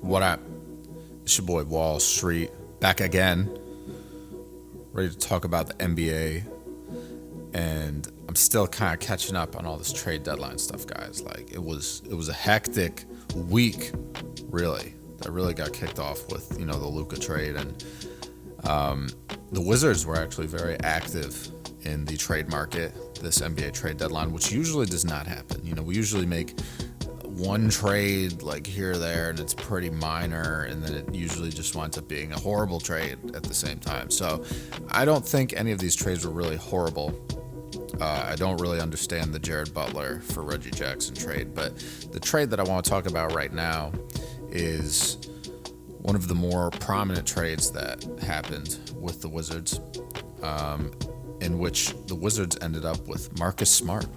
What up? It's your boy Wall Street, back again, ready to talk about the NBA, and I'm still kind of catching up on all this trade deadline stuff, guys. Like, it was a hectic week, really. That really got kicked off with, the Luka trade, and the Wizards were actually very active in the trade market, this NBA trade deadline, which usually does not happen. We usually make one trade like here or there, and it's pretty minor, and then it usually just winds up being a horrible trade at the same time. So I don't think any of these trades were really horrible. I don't really understand the Jared Butler for Reggie Jackson trade, but the trade that I want to talk about right now is one of the more prominent trades that happened with the Wizards, in which the Wizards ended up with Marcus Smart,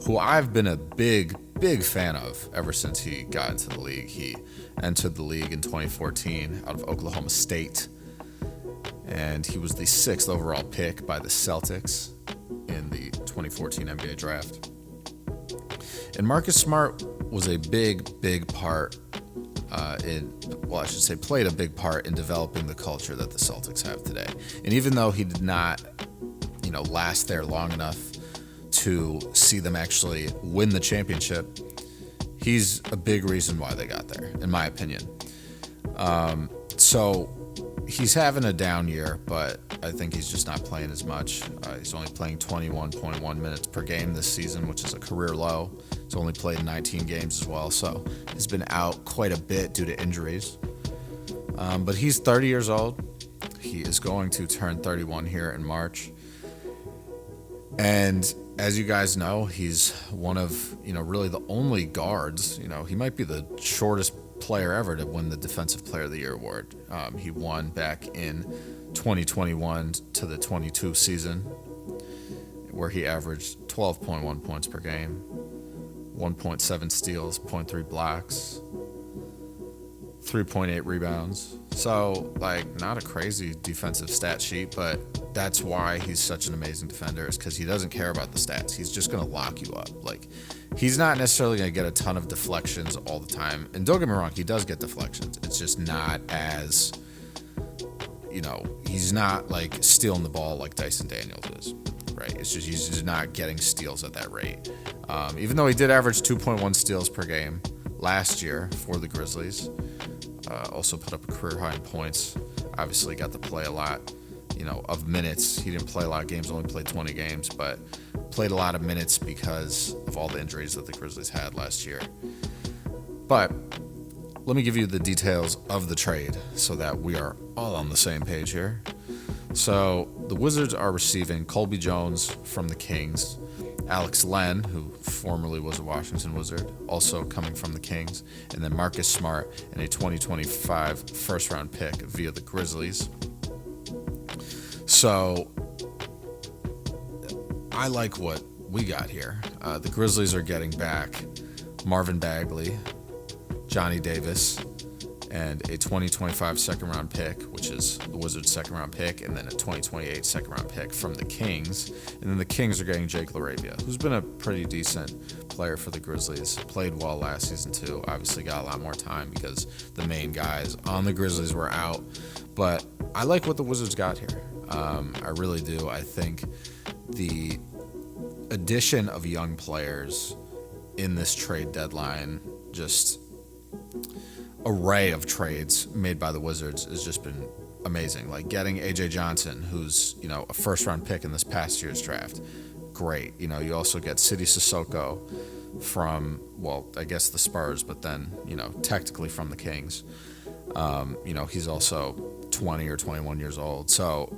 who I've been a big fan of ever since he got into the league. He entered the league in 2014 out of Oklahoma State, and he was the 6th overall pick by the Celtics in the 2014 NBA draft. And Marcus Smart was a big part played a big part in developing the culture that the Celtics have today. And even though he did not, last there long enough to see them actually win the championship, he's a big reason why they got there, in my opinion. So he's having a down year, but I think he's just not playing as much. He's only playing 21.1 minutes per game this season, which is a career low. He's only played 19 games as well, so he's been out quite a bit due to injuries. But he's 30 years old. He is going to turn 31 here in March. And as you guys know, he's one of, really the only guards. He might be the shortest player ever to win the Defensive Player of the Year award. He won back in 2021 to the 22 season, where he averaged 12.1 points per game, 1.7 steals, 0.3 blocks, 3.8 rebounds. So, not a crazy defensive stat sheet, but that's why he's such an amazing defender, is because he doesn't care about the stats. He's just going to lock you up. He's not necessarily going to get a ton of deflections all the time. And don't get me wrong, he does get deflections. It's just not as, he's not stealing the ball like Dyson Daniels is, right? It's just he's just not getting steals at that rate. Even though he did average 2.1 steals per game last year for the Grizzlies, also put up a career high in points. Obviously got to play a lot, of minutes. He didn't play a lot of games, only played 20 games, but played a lot of minutes because of all the injuries that the Grizzlies had last year. But let me give you the details of the trade so that we are all on the same page here. So the Wizards are receiving Colby Jones from the Kings, Alex Len, who formerly was a Washington Wizard, also coming from the Kings, and then Marcus Smart and a 2025 first-round pick via the Grizzlies. So I like what we got here. The Grizzlies are getting back Marvin Bagley, Johnny Davis, and a 2025 second-round pick, which is the Wizards' second-round pick, and then a 2028 second-round pick from the Kings. And then the Kings are getting Jake LaRavia, who's been a pretty decent player for the Grizzlies. Played well last season, too. Obviously got a lot more time because the main guys on the Grizzlies were out. But I like what the Wizards got here. I really do. I think the addition of young players in this trade deadline, just array of trades made by the Wizards, has just been amazing. Getting AJ Johnson, who's a first-round pick in this past year's draft, great. You also get Sidi Sissoko from, I guess the Spurs, but then technically from the Kings. He's also 20 or 21 years old. So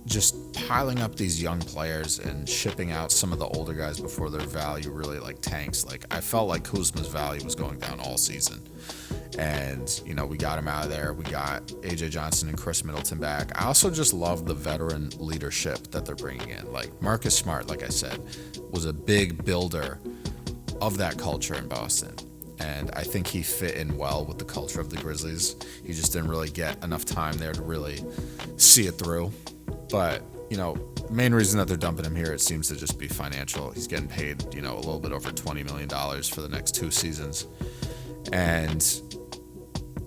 just piling up these young players and shipping out some of the older guys before their value really tanks. I felt like Kuzma's value was going down all season. And, we got him out of there. We got AJ Johnson and Chris Middleton back. I also just love the veteran leadership that they're bringing in. Marcus Smart, like I said, was a big builder of that culture in Boston. And I think he fit in well with the culture of the Grizzlies. He just didn't really get enough time there to really see it through. But, the main reason that they're dumping him here, it seems to just be financial. He's getting paid, a little bit over $20 million for the next 2 seasons. And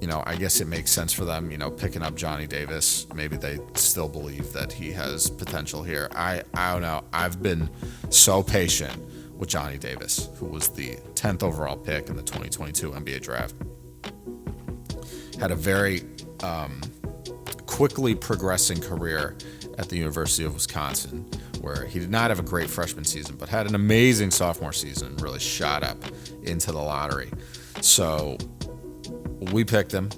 I guess it makes sense for them, picking up Johnny Davis. Maybe they still believe that he has potential here. I don't know. I've been so patient with Johnny Davis, who was the 10th overall pick in the 2022 NBA draft. Had a very quickly progressing career at the University of Wisconsin, where he did not have a great freshman season, but had an amazing sophomore season and really shot up into the lottery. So we picked him.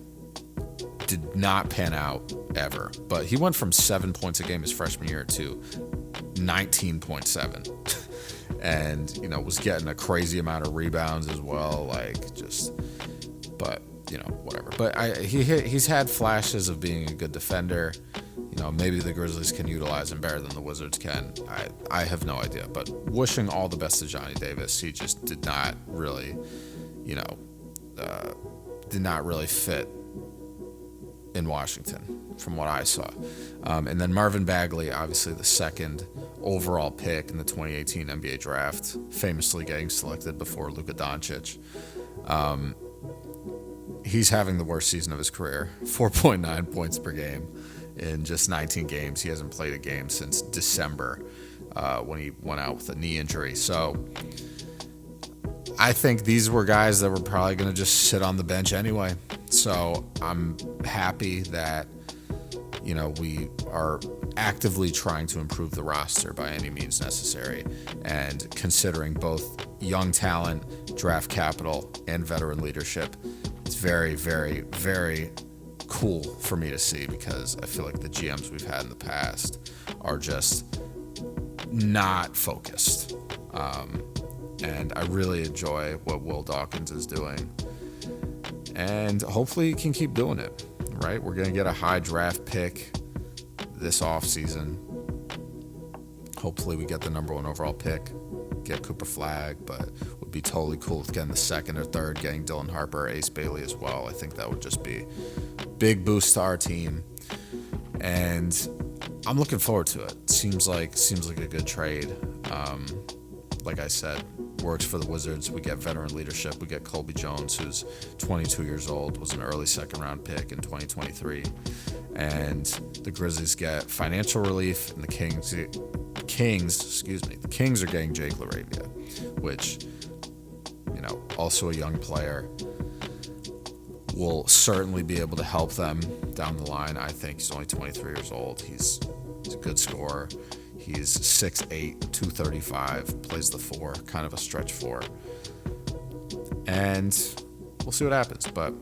Did not pan out ever, but he went from 7 points a game his freshman year to 19.7 and was getting a crazy amount of rebounds as well, but whatever. But he's had flashes of being a good defender. Maybe the Grizzlies can utilize him better than the Wizards can. I have no idea, but wishing all the best to Johnny Davis. He just did not really fit in Washington from what I saw. And then Marvin Bagley, obviously the second overall pick in the 2018 NBA draft, famously getting selected before Luka Doncic. He's having the worst season of his career, 4.9 points per game in just 19 games. He hasn't played a game since December when he went out with a knee injury. So I think these were guys that were probably going to just sit on the bench anyway. So I'm happy that, we are actively trying to improve the roster by any means necessary, and considering both young talent, draft capital, and veteran leadership. It's very, very, very cool for me to see, because I feel like the GMs we've had in the past are just not focused. And I really enjoy what Will Dawkins is doing. And hopefully he can keep doing it, right? We're going to get a high draft pick this offseason. Hopefully we get the number 1 overall pick, get Cooper Flagg, but it would be totally cool with getting the second or third, getting Dylan Harper, Ace Bailey as well. I think that would just be a big boost to our team. And I'm looking forward to it. Seems like a good trade. Like I said, works for the Wizards. We get veteran leadership. We get Colby Jones, who's 22 years old, was an early second-round pick in 2023. And the Grizzlies get financial relief, and the Kings, are getting Jake LaRavia, which, also a young player, will certainly be able to help them down the line. I think he's only 23 years old. He's a good scorer. He's 6'8", 235, plays the 4, kind of a stretch 4. And we'll see what happens. But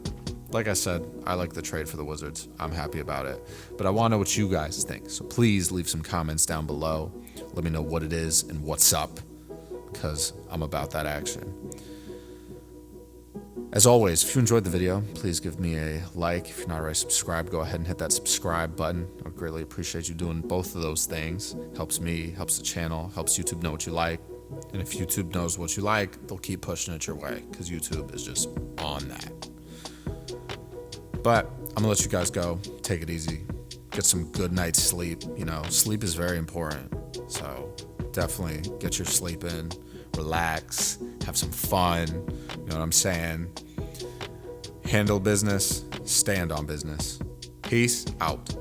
like I said, I like the trade for the Wizards. I'm happy about it. But I want to know what you guys think. So please leave some comments down below. Let me know what it is and what's up, because I'm about that action. As always, if you enjoyed the video, please give me a like. If you're not already subscribed, go ahead and hit that subscribe button. I would greatly appreciate you doing both of those things. Helps me, helps the channel, helps YouTube know what you like. And if YouTube knows what you like, they'll keep pushing it your way, because YouTube is just on that. But I'm going to let you guys go. Take it easy. Get some good night's sleep. Sleep is very important. So definitely get your sleep in. Relax. Have some fun. You know what I'm saying? Handle business. Stand on business. Peace out.